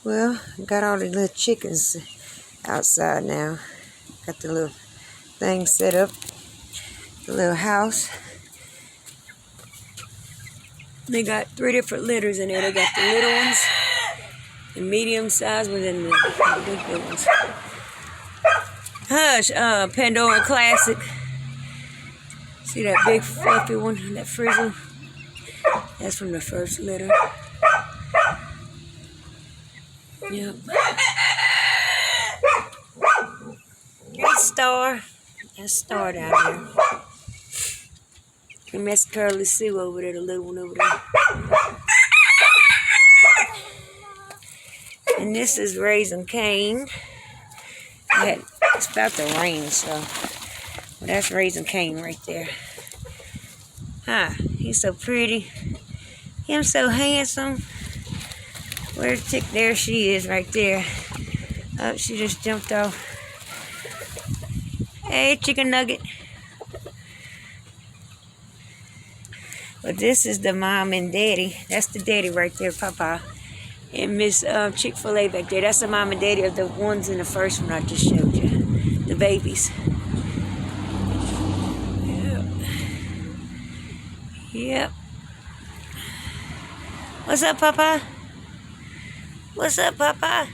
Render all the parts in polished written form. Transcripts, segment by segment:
Well, got all the little chickens outside now. Got the little thing set up, the little house. They got 3 different litters in there. They got the little ones, the medium-sized ones, and the big ones. Hush, Pandora Classic. See that big fluffy one, that frizzle? That's from the first litter. Yep. Here's Star. That's Star down there. And that's Curly Sue over there, the little one over there. And this is Raising Cane. It's about to rain, so well, that's Raising Cane right there. Huh, he's so pretty. Him so handsome. Where's the chick? There she is right there. Oh, she just jumped off. Hey, chicken nugget. But this is the mom and daddy. That's the daddy right there, Papa. And Miss Chick-fil-A back there. That's the mom and daddy of the ones in the first one I just showed you. The babies. Yep. Yep. What's up, Papa? What's up, Papa?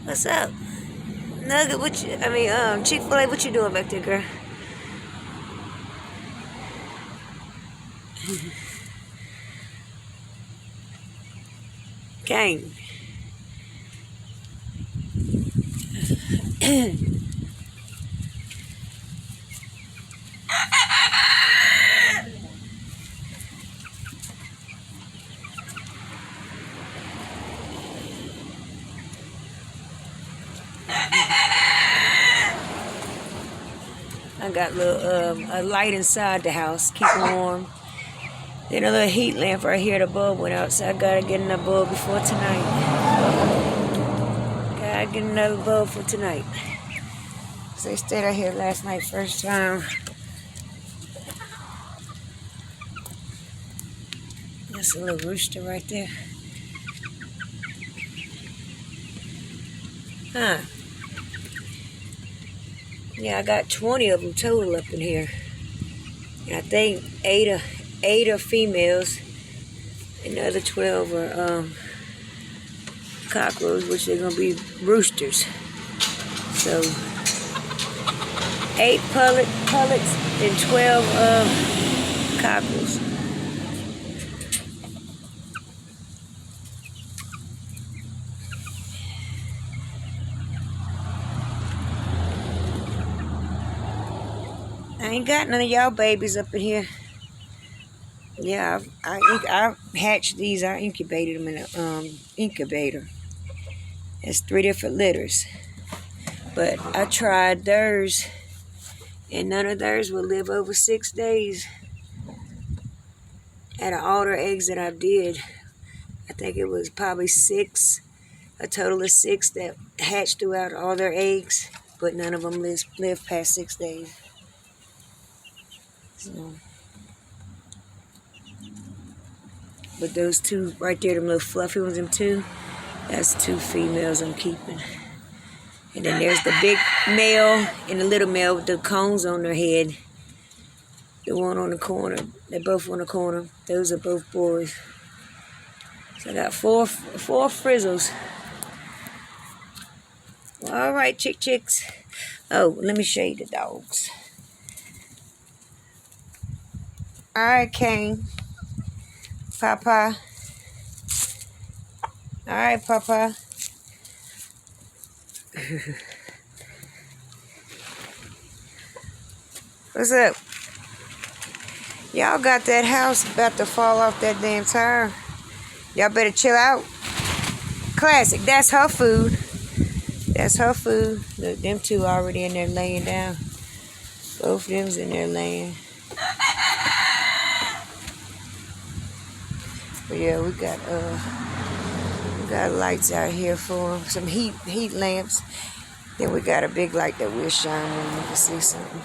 What's up? Nugget, Chick-fil-A, what you doing back there, girl? Cane. I got a light inside the house, keep it warm. Then a little heat lamp right here. The bulb went out, so I gotta get another bulb before tonight. Gotta get another bulb for tonight. So they stayed out here last night, first time. That's a little rooster right there. Huh. Yeah, I got 20 of them total up in here. And I think 8 are females, and the other 12 are cockerels, which they're gonna be roosters. So 8 pullets and 12 cockerels. I ain't got none of y'all babies up in here. Yeah, I hatched these. I incubated them in an incubator. It's 3 different litters. But I tried theirs, and none of theirs will live over 6 days. Out of all the eggs that I did, I think it was probably 6, a total of 6 that hatched throughout all their eggs, but none of them live past 6 days. So. But those 2 right there, them little fluffy ones, them 2, that's 2 females I'm keeping. And then there's the big male and the little male with the cones on their head. The one on the corner, they're both on the corner. Those are both boys. So I got four frizzles. Well, all right, chicks. Oh, let me show you the dogs. All right, Kane. Papa. All right, Papa. What's up? Y'all got that house about to fall off that damn tire. Y'all better chill out. Classic, that's her food. That's her food. Look, them 2 already in there laying down. Both of them's in there laying. But yeah, we got lights out here for them. Some heat lamps. Then we got a big light that we'll shine when we can see something.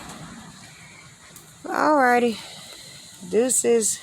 Alrighty. Deuces.